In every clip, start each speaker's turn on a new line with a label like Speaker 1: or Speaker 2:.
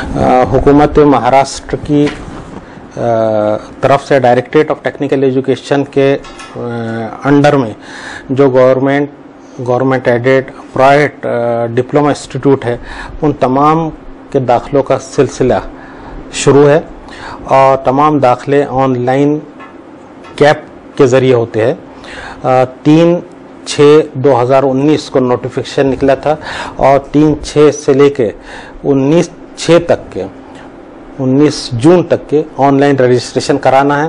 Speaker 1: हुकूमत महाराष्ट्र की तरफ से डायरेक्टरेट ऑफ टेक्निकल एजुकेशन के अंडर में जो government aided private diploma institute है, उन तमाम के दाखिलों का सिलसिला शुरू है और तमाम दाखिले ऑनलाइन कैप के ज़रिए होते हैं। 3/6/2019 को नोटिफिकेशन निकला था और 3/6 से लेके 19 जून तक के ऑनलाइन रजिस्ट्रेशन कराना है।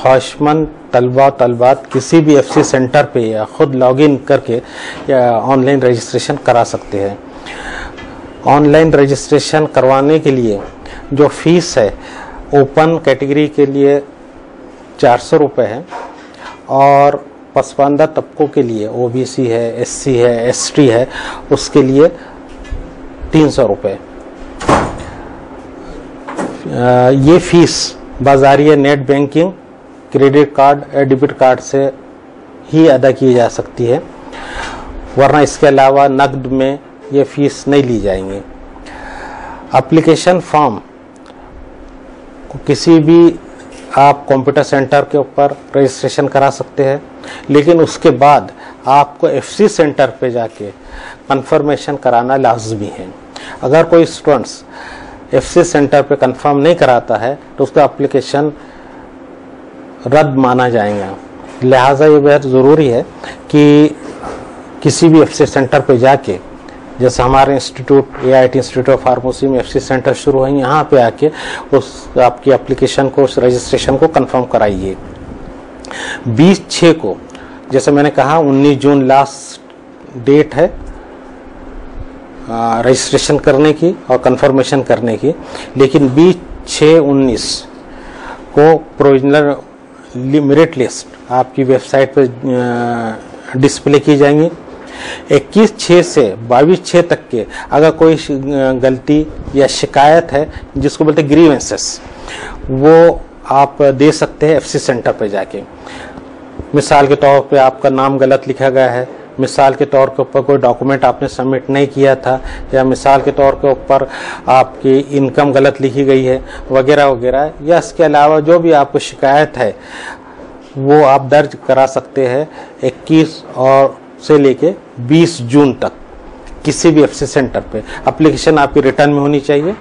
Speaker 1: ख्वाहिशमंद तलबात किसी भी एफसी सेंटर पे या खुद लॉगिन करके या ऑनलाइन रजिस्ट्रेशन करा सकते हैं। ऑनलाइन रजिस्ट्रेशन करवाने के लिए जो फीस है ओपन कैटेगरी के लिए 400 रुपये है और पसमानदा तबकों के लिए ओबीसी है, एससी है, एसटी है, उसके लिए 300 रुपये। ये फीस बाज़ारिया नेट बैंकिंग, क्रेडिट कार्ड या डेबिट कार्ड से ही अदा की जा सकती है, वरना इसके अलावा नकद में ये फीस नहीं ली जाएंगी। एप्लीकेशन फॉर्म को किसी भी आप कंप्यूटर सेंटर के ऊपर रजिस्ट्रेशन करा सकते हैं, लेकिन उसके बाद आपको एफसी सेंटर पे जाके कंफर्मेशन कराना लाजमी है। अगर कोई स्टूडेंट्स एफसी सेंटर पे कंफर्म नहीं कराता है तो उसका एप्लीकेशन रद्द माना जाएगा। लिहाजा ये बेहद ज़रूरी है कि किसी भी एफसी सेंटर पे जाके, जैसे हमारे institute AIT institute of pharmacy में एफसी सेंटर शुरू है, यहाँ पे आके उस आपकी एप्लीकेशन को, उस रजिस्ट्रेशन को कंफर्म कराइए। 20/6 को, जैसे मैंने कहा 19 जून लास्ट डेट है रजिस्ट्रेशन करने की और कंफर्मेशन करने की, लेकिन 20/6/19 को प्रोविजनल मेरिट लिस्ट आपकी वेबसाइट पर डिस्प्ले की जाएंगी। 21/6 से 22/6 तक के अगर कोई गलती या शिकायत है, जिसको बोलते हैं ग्रीवेंसेस, वो आप दे सकते हैं एफसी सेंटर पे जाके। मिसाल के तौर पे आपका नाम गलत लिखा गया है, मिसाल के तौर के ऊपर कोई डॉक्यूमेंट आपने सबमिट नहीं किया था, या मिसाल के तौर के ऊपर आपकी इनकम गलत लिखी गई है, वगैरह वगैरह, या इसके अलावा जो भी आपको शिकायत है वो आप दर्ज करा सकते हैं 21 और से लेके 20 जून तक किसी भी एफसी सेंटर पे। एप्लीकेशन आपकी रिटर्न में होनी चाहिए।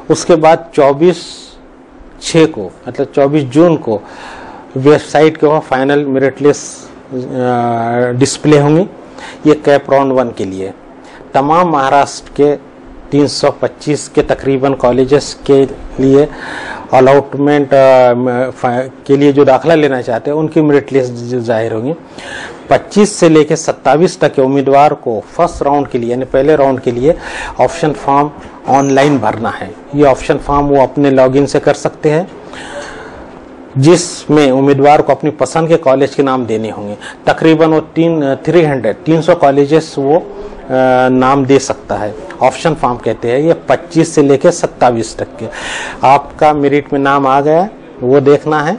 Speaker 1: उसके बाद 24/6 को, मतलब 24 जून को वेबसाइट के ऊपर फाइनल मेरिट लिस्ट डिस्प्ले होंगी। ये कैप राउंड 1 के लिए तमाम महाराष्ट्र के 325 के तकरीबन कॉलेजेस के लिए अलॉटमेंट के लिए जो दाखिला लेना चाहते हैं उनकी मेरिट लिस्ट जाहिर होंगी। 25 से लेकर 27 तक के उम्मीदवार को फर्स्ट राउंड के लिए, यानी पहले राउंड के लिए ऑप्शन फॉर्म ऑनलाइन भरना है। ये ऑप्शन फॉर्म वो अपने लॉगिन से कर सकते हैं, जिसमें उम्मीदवार को अपनी पसंद के कॉलेज के नाम देने होंगे। तकरीबन वो 300 कॉलेजेस वो नाम दे सकता है। ऑप्शन फॉर्म कहते हैं। ये 25 से लेकर 27 तक के आपका मेरिट में नाम आ गया, वो देखना है।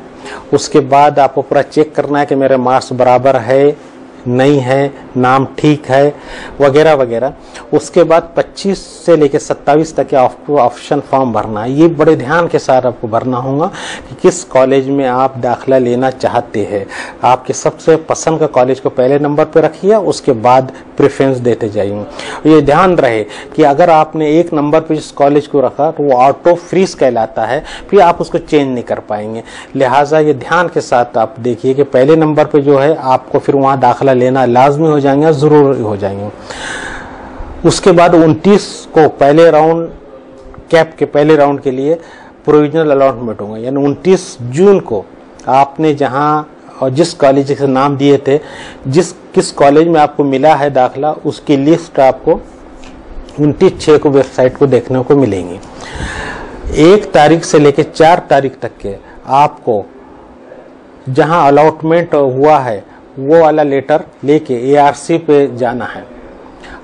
Speaker 1: उसके बाद आपको पूरा चेक करना है कि मेरे मार्क्स बराबर है, नहीं है, नाम ठीक है, वगैरह वगैरह। उसके बाद 25 से लेकर 27 तक आपको ऑप्शन फॉर्म भरना है। ये बड़े ध्यान के साथ आपको भरना होगा कि किस कॉलेज में आप दाखिला लेना चाहते हैं। आपके सबसे पसंद का कॉलेज को पहले नंबर पर रखिए, उसके बाद प्रेफरेंस देते जाइए। ये ध्यान रहे कि अगर आपने एक नंबर पर जिस कॉलेज को रखा तो वो ऑटो फ्रीज कहलाता है, फिर आप उसको चेंज नहीं कर पाएंगे। लिहाजा ये ध्यान के साथ आप देखिए कि पहले नंबर पर जो है आपको फिर वहाँ दाखिला लेना लाजमी हो जाएंगे, ज़रूरी हो जाएंगे। उसके बाद 29 को पहले राउंड, कैप के पहले राउंड के लिए प्रोविजनल अलॉटमेंट होगा, यानी 29 जून को आपने जहां और जिस कॉलेज के नाम दिए थे, किस कॉलेज में आपको मिला है दाखिला, उसकी लिस्ट आपको 29/6 को वेबसाइट को देखने को मिलेंगी। 1 तारीख से लेकर 4 तारीख तक के आपको जहां अलॉटमेंट हुआ है वो वाला लेटर लेके ARC पे जाना है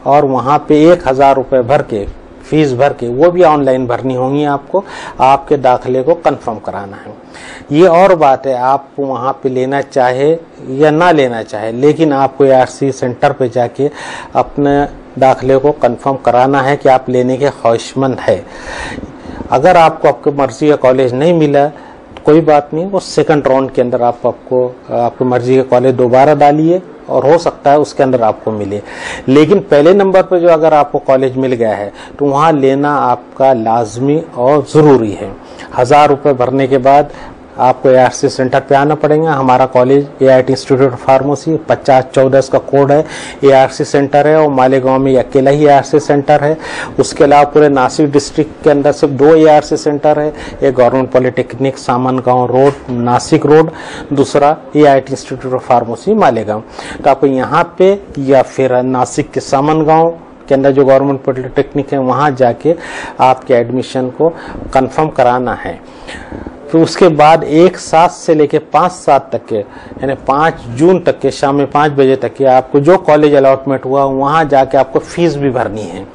Speaker 1: और वहाँ पे 1000 रुपये भर के फीस भर के, वो भी ऑनलाइन भरनी होंगी आपको, आपके दाखिले को कंफर्म कराना है। ये और बात है, आप वहाँ पे लेना चाहे या ना लेना चाहे, लेकिन आपको ARC सेंटर पे जाके अपने दाखिले को कंफर्म कराना है कि आप लेने के ख्वाहिशमंद है। अगर आपको आपकी मर्जी का कॉलेज नहीं मिला तो कोई बात नहीं, वो सेकंड राउंड के अंदर आप आपको आपकी मर्जी का कॉलेज दोबारा डालिए और हो सकता है उसके अंदर आपको मिले। लेकिन पहले नंबर पर जो अगर आपको कॉलेज मिल गया है तो वहाँ लेना आपका लाजमी और ज़रूरी है। 1000 रुपये भरने के बाद आपको ARC सेंटर पे आना पड़ेगा। हमारा college AIT institute of pharmacy 5014 इसका कोड है, ARC सेंटर है और मालेगांव में अकेला ही ARC सेंटर है। उसके अलावा पूरे नासिक डिस्ट्रिक्ट के अंदर सिर्फ 2 ARC सेंटर है, एक government polytechnic Samangaon road Nashik road, दूसरा AIT institute of pharmacy Malegaon. तो आपको यहाँ पे या फिर नासिक के सामनगांव के अंदर जो गवर्नमेंट पॉलिटेक्निक है वहाँ जाके आपके एडमिशन को कंफर्म कराना है। फिर उसके बाद 1/7 से लेके 5/7 तक के यानी 5 जून तक के शाम में 5 बजे तक के आपको जो कॉलेज अलॉटमेंट हुआ वहाँ जाके आपको फीस भी भरनी है।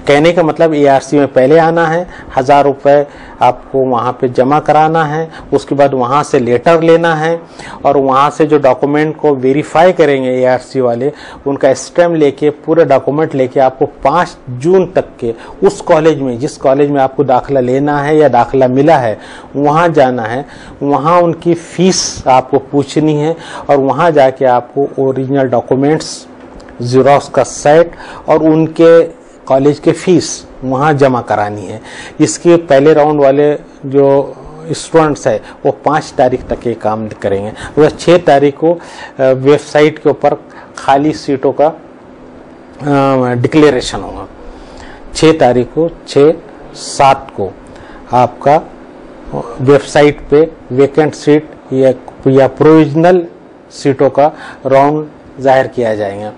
Speaker 1: कहने का मतलब ARC में पहले आना है, 1000 रुपये आपको वहाँ पे जमा कराना है, उसके बाद वहाँ से लेटर लेना है और वहाँ से जो डॉक्यूमेंट को वेरीफाई करेंगे ARC वाले उनका स्टैम्प लेके पूरे डॉक्यूमेंट लेके आपको 5 जून तक के उस कॉलेज में जिस कॉलेज में आपको दाखिला लेना है या दाखिला मिला है वहाँ जाना है। वहाँ उनकी फीस आपको पूछनी है और वहाँ जाके आपको ओरिजिनल डॉक्यूमेंट्स, ज़ेरॉक्स का सेट और उनके कॉलेज के फीस वहाँ जमा करानी है। इसके पहले राउंड वाले जो स्टूडेंट्स है वो 5 तारीख तक ये काम करेंगे। वह 6 तारीख को वेबसाइट के ऊपर खाली सीटों का डिक्लेरेशन होगा। 6 तारीख को 6/7 को आपका वेबसाइट पे वेकेंट सीट या प्रोविजनल सीटों का राउंड जाहिर किया जाएगा।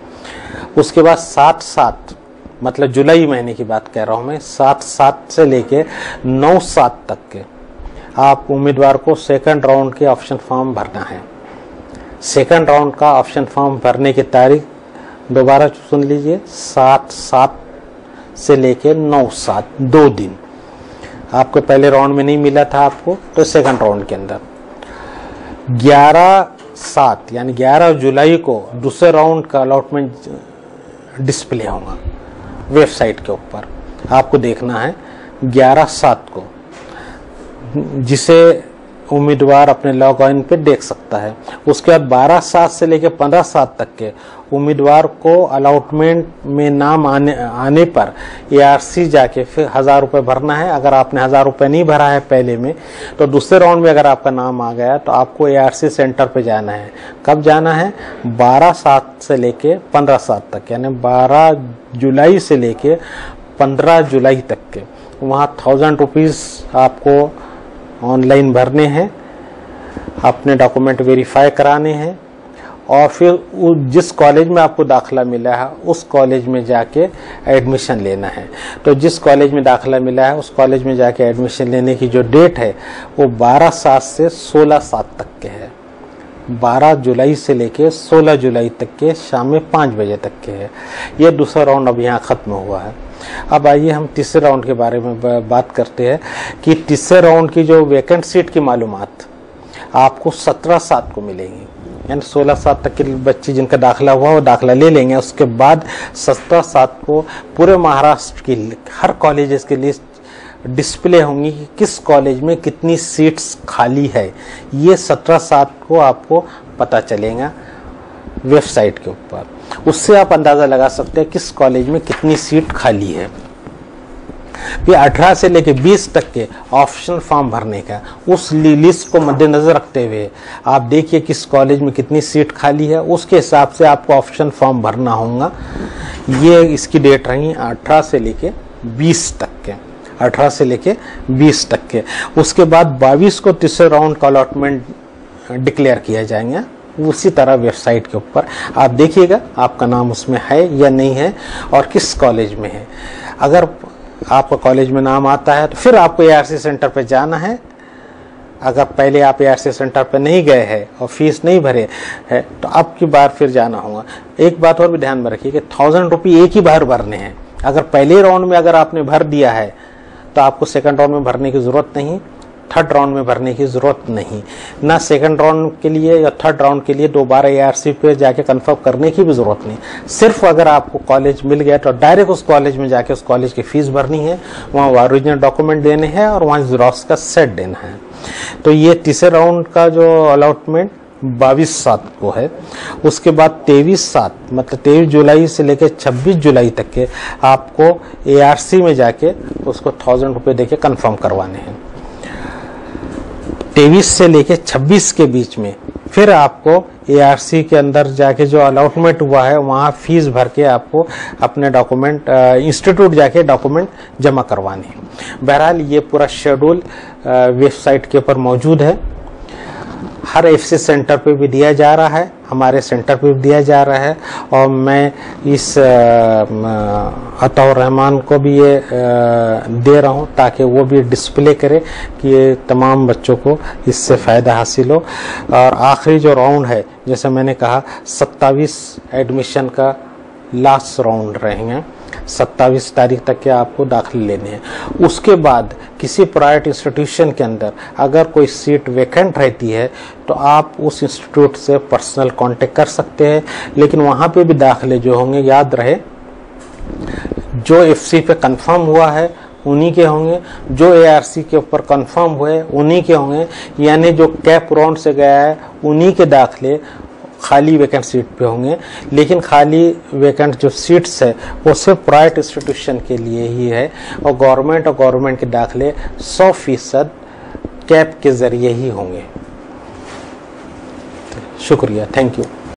Speaker 1: उसके बाद 7/7 मतलब जुलाई महीने की बात कह रहा हूँ मैं, 7/7 से लेके 9/7 तक के आप उम्मीदवार को सेकंड राउंड के ऑप्शन फॉर्म भरना है। सेकंड राउंड का ऑप्शन फॉर्म भरने की तारीख दोबारा सुन लीजिए, 7/7 से लेके 9/7 2 दिन। आपको पहले राउंड में नहीं मिला था आपको तो सेकंड राउंड के अंदर 11/7 यानी 11 जुलाई को दूसरे राउंड का अलॉटमेंट डिस्प्ले होगा वेबसाइट के ऊपर। आपको देखना है 11/7 को, जिसे उम्मीदवार अपने लॉग इन पे देख सकता है। उसके बाद 12/7 से लेकर 15/7 तक के उम्मीदवार को अलॉटमेंट में नाम आने पर ARC जाके फिर 1000 रुपये भरना है। अगर आपने 1000 रुपये नहीं भरा है पहले में तो दूसरे राउंड में अगर आपका नाम आ गया तो आपको ARC सेंटर पे जाना है। कब जाना है? 12/7 से लेके 15/7 तक यानी 12 जुलाई से लेके 15 जुलाई तक के वहाँ 1000 रुपीज़ आपको ऑनलाइन भरने हैं, अपने डॉक्यूमेंट वेरीफाई कराने हैं और फिर जिस कॉलेज में आपको दाखिला मिला है उस कॉलेज में जाके एडमिशन लेना है। तो जिस कॉलेज में दाखिला मिला है उस कॉलेज में जाके एडमिशन लेने की जो डेट है वो 12/7 से 16/7 तक के है। 12 जुलाई से लेके 16 जुलाई तक के शाम में 5 बजे तक के है। ये दूसरा राउंड अब यहाँ ख़त्म हुआ है। अब आइए हम तीसरे राउंड के बारे में बात करते हैं कि तीसरे राउंड की जो वैकेंट सीट की मालूमात आपको 17/7 को मिलेंगी। यानी 16/7 तक के बच्चे जिनका दाखिला हुआ वो दाखिला ले लेंगे। उसके बाद 17/7 को पूरे महाराष्ट्र की हर कॉलेजेस की लिस्ट डिस्प्ले होंगी कि किस कॉलेज में कितनी सीट्स खाली है। ये 17/7 को आपको पता चलेगा वेबसाइट के ऊपर। उससे आप अंदाज़ा लगा सकते हैं किस कॉलेज में कितनी सीट खाली है। फिर 18 से लेके 20 तक के ऑप्शनल फॉर्म भरने का उस लिस्ट को मद्देनजर रखते हुए आप देखिए किस कॉलेज में कितनी सीट खाली है, उसके हिसाब से आपको ऑप्शन फॉर्म भरना होगा। ये इसकी डेट रही 18 से लेके 20 तक के, 18 से लेके 20 तक के। उसके बाद 22 को तीसरे राउंड का अलॉटमेंट डिक्लेयर किया जाएगा। उसी तरह वेबसाइट के ऊपर आप देखिएगा आपका नाम उसमें है या नहीं है और किस कॉलेज में है। अगर आपका कॉलेज में नाम आता है तो फिर आपको ARC सेंटर पे जाना है। अगर पहले आप ARC सेंटर पे नहीं गए हैं और फीस नहीं भरे है तो अब की बार फिर जाना होगा। एक बात और भी ध्यान में रखिए कि 1000 रुपये एक ही बार भरने हैं। अगर पहले राउंड में अगर आपने भर दिया है तो आपको सेकंड राउंड में भरने की ज़रूरत नहीं। थर्ड राउंड में भरने की ज़रूरत नहीं, ना सेकंड राउंड के लिए या थर्ड राउंड के लिए दोबारा ARC पे जाके कंफर्म करने की भी ज़रूरत नहीं। सिर्फ अगर आपको कॉलेज मिल गया तो डायरेक्ट उस कॉलेज में जाके उस कॉलेज की फ़ीस भरनी है, वहाँ ओरिजिनल डॉक्यूमेंट देने हैं और वहाँ ज़ेरॉक्स का सेट देना है। तो ये तीसरे राउंड का जो अलॉटमेंट 22/7 को है। उसके बाद 23/7 मतलब 23 जुलाई से लेकर 26 जुलाई तक के आपको ARC में जाके उसको 1000 रुपये देके कंफर्म करवाने हैं। 23 से लेकर 26 के बीच में फिर आपको ARC के अंदर जाके जो अलॉटमेंट हुआ है वहाँ फीस भर के आपको अपने डॉक्यूमेंट इंस्टीट्यूट जाके डॉक्यूमेंट जमा करवाने हैं। बहरहाल ये पूरा शेड्यूल वेबसाइट के ऊपर मौजूद है। हर FC सेंटर पे भी दिया जा रहा है, हमारे सेंटर पे भी दिया जा रहा है, और मैं इस अताउर रहमान को भी ये दे रहा हूँ ताकि वो भी डिस्प्ले करे कि ये तमाम बच्चों को इससे फ़ायदा हासिल हो। और आखिरी जो राउंड है, जैसे मैंने कहा 27 एडमिशन का लास्ट राउंड रहेंगे, 27 तारीख तक के आपको दाखिले लेने हैं। उसके बाद किसी प्राइवेट इंस्टीट्यूशन के अंदर अगर कोई सीट वैकेंट रहती है तो आप उस इंस्टीट्यूट से पर्सनल कांटेक्ट कर सकते हैं, लेकिन वहाँ पे भी दाखिले जो होंगे याद रहे जो FC पे कंफर्म हुआ है उन्हीं के होंगे, जो ARC के ऊपर कंफर्म हुए उन्हीं के होंगे, यानी जो कैप राउंड से गया है उन्हीं के दाखिले खाली वैकेंट सीट पे होंगे। लेकिन खाली वैकेंट जो सीट्स है वो सिर्फ प्राइवेट इंस्टीट्यूशन के लिए ही है, और गवर्नमेंट के दाखिले 100% कैप के ज़रिए ही होंगे। शुक्रिया, थैंक यू।